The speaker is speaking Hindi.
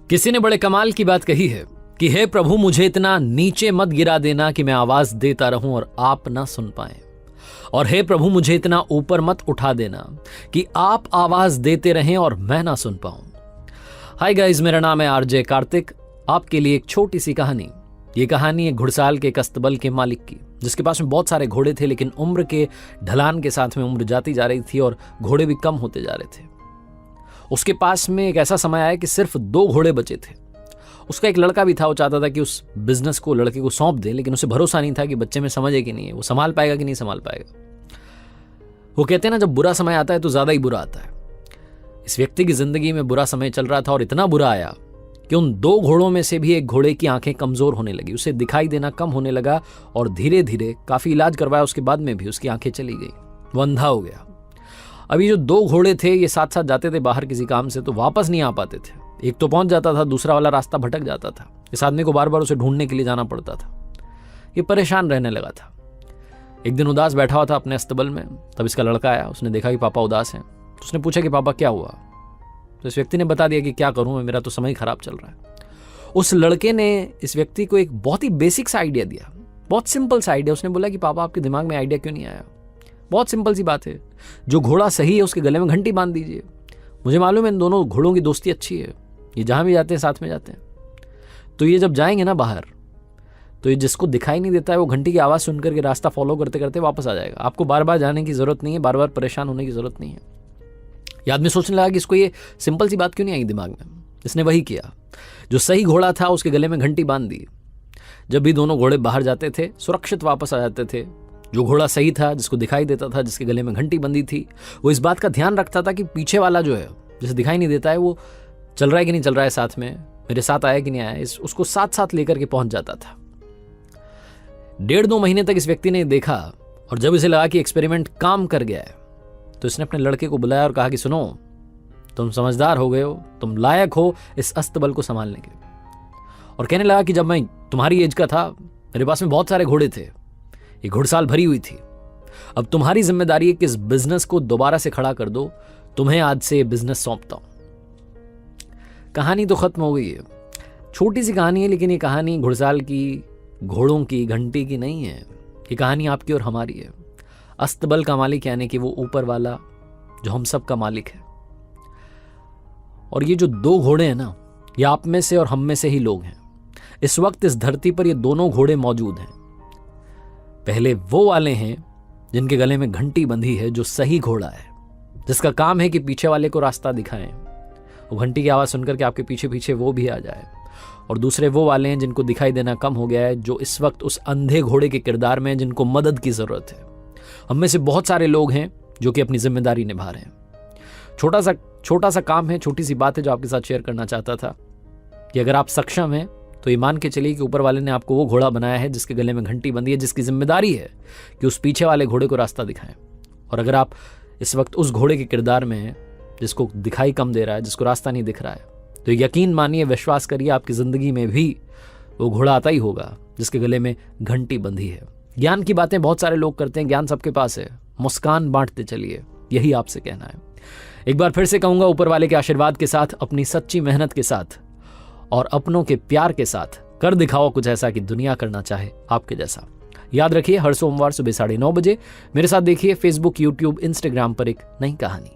किसी ने बड़े कमाल की बात कही है कि हे प्रभु मुझे इतना नीचे मत गिरा देना कि मैं आवाज देता रहूं और आप ना सुन पाए, और हे प्रभु मुझे इतना ऊपर मत उठा देना कि आप आवाज देते रहें और मैं ना सुन पाऊं। हाय गाइस, मेरा नाम है आरजे कार्तिक। आपके लिए एक छोटी सी कहानी। ये कहानी एक घुड़साल के एक अस्तबल के मालिक की, जिसके पास में बहुत सारे घोड़े थे, लेकिन उम्र के ढलान के साथ में उम्र जाती जा रही थी और घोड़े भी कम होते जा रहे थे। उसके पास में एक ऐसा समय आया कि सिर्फ 2 घोड़े बचे थे। उसका एक लड़का भी था, वो चाहता था कि उस बिजनेस को लड़के को सौंप दे, लेकिन उसे भरोसा नहीं था कि बच्चे में समझ है कि नहीं है, वो संभाल पाएगा कि नहीं संभाल पाएगा। वो कहते हैं ना, जब बुरा समय आता है तो ज्यादा ही बुरा आता है। इस व्यक्ति की जिंदगी में बुरा समय चल रहा था और इतना बुरा आया कि उन 2 घोड़ों में से भी एक घोड़े की आंखें कमजोर होने लगी, उसे दिखाई देना कम होने लगा और धीरे धीरे काफी इलाज करवाया उसके बाद में भी उसकी आंखें चली गई, वो अंधा हो गया। अभी जो 2 घोड़े थे ये साथ साथ जाते थे बाहर किसी काम से, तो वापस नहीं आ पाते थे। एक तो पहुंच जाता था, दूसरा वाला रास्ता भटक जाता था। इस आदमी को बार बार उसे ढूंढने के लिए जाना पड़ता था। ये परेशान रहने लगा था। एक दिन उदास बैठा हुआ था अपने अस्तबल में, तब इसका लड़का आया। उसने देखा कि पापा उदास हैं, तो उसने पूछा कि पापा क्या हुआ। तो इस व्यक्ति ने बता दिया कि क्या करूं, मेरा तो समय खराब चल रहा है। उस लड़के ने इस व्यक्ति को एक बहुत ही बेसिक सा आइडिया दिया, बहुत सिंपल सा आइडिया। उसने बोला कि पापा आपके दिमाग में आइडिया क्यों नहीं आया, बहुत सिंपल सी बात है, जो घोड़ा सही है उसके गले में घंटी बांध दीजिए। मुझे मालूम है इन दोनों घोड़ों की दोस्ती अच्छी है, ये जहां भी जाते हैं साथ में जाते हैं, तो ये जब जाएंगे ना बाहर, तो ये जिसको दिखाई नहीं देता है वो घंटी की आवाज़ सुनकर के रास्ता फॉलो करते करते वापस आ जाएगा। आपको बार बार जाने की जरूरत नहीं है, बार बार परेशान होने की जरूरत नहीं है। ये आदमी सोचने लगा कि इसको ये सिंपल सी बात क्यों नहीं आई दिमाग में। इसने वही किया, जो सही घोड़ा था उसके गले में घंटी बांध दी। जब भी दोनों घोड़े बाहर जाते थे सुरक्षित वापस आ जाते थे। जो घोड़ा सही था, जिसको दिखाई देता था, जिसके गले में घंटी बंधी थी, वो इस बात का ध्यान रखता था कि पीछे वाला जो है, जिसे दिखाई नहीं देता है, वो चल रहा है कि नहीं चल रहा है, साथ में मेरे साथ आया कि नहीं आया, उसको साथ साथ लेकर के पहुंच जाता था। 1.5-2 महीने तक इस व्यक्ति ने देखा, और जब इसे लगा कि एक्सपेरिमेंट काम कर गया है, तो इसने अपने लड़के को बुलाया और कहा कि सुनो, तुम समझदार हो गए हो, तुम लायक हो इस अस्तबल को संभालने के। और कहने लगा कि जब मैं तुम्हारी एज का था, मेरे पास में बहुत सारे घोड़े थे, ये घुड़साल भरी हुई थी। अब तुम्हारी जिम्मेदारी है कि इस बिजनेस को दोबारा से खड़ा कर दो। तुम्हें आज से बिजनेस सौंपता हूं। कहानी तो खत्म हो गई है, छोटी सी कहानी है, लेकिन ये कहानी घुड़साल की, घोड़ों की, घंटी की नहीं है। ये कहानी आपकी और हमारी है। अस्तबल का मालिक यानी कि वो ऊपर वाला जो हम सब का मालिक है। और ये जो 2 घोड़े हैं ना, ये आप में से और हम में से ही लोग हैं। इस वक्त इस धरती पर ये दोनों घोड़े मौजूद हैं। पहले वो वाले हैं जिनके गले में घंटी बंधी है, जो सही घोड़ा है, जिसका काम है कि पीछे वाले को रास्ता दिखाएं, वो घंटी की आवाज सुनकर के आपके पीछे पीछे वो भी आ जाए। और दूसरे वो वाले हैं जिनको दिखाई देना कम हो गया है, जो इस वक्त उस अंधे घोड़े के किरदार में हैं, जिनको मदद की जरूरत है। हम में से बहुत सारे लोग हैं जो कि अपनी जिम्मेदारी निभा रहे हैं। छोटा सा काम है, छोटी सी बात है जो आपके साथ शेयर करना चाहता था कि अगर आप सक्षम हैं तो ये मान के चलिए कि ऊपर वाले ने आपको वो घोड़ा बनाया है जिसके गले में घंटी बंधी है, जिसकी जिम्मेदारी है कि उस पीछे वाले घोड़े को रास्ता दिखाएं। और अगर आप इस वक्त उस घोड़े के किरदार में हैं जिसको दिखाई कम दे रहा है, जिसको रास्ता नहीं दिख रहा है, तो यकीन मानिए, विश्वास करिए, आपकी जिंदगी में भी वो घोड़ा आता ही होगा जिसके गले में घंटी बंधी है। ज्ञान की बातें बहुत सारे लोग करते हैं, ज्ञान सबके पास है, मुस्कान बांटते चलिए, यही आपसे कहना है। एक बार फिर से कहूंगा, ऊपर वाले के आशीर्वाद के साथ, अपनी सच्ची मेहनत के साथ और अपनों के प्यार के साथ कर दिखाओ कुछ ऐसा कि दुनिया करना चाहे आपके जैसा। याद रखिए, हर सोमवार सुबह 9:30 बजे मेरे साथ देखिए फेसबुक, यूट्यूब, इंस्टाग्राम पर एक नई कहानी।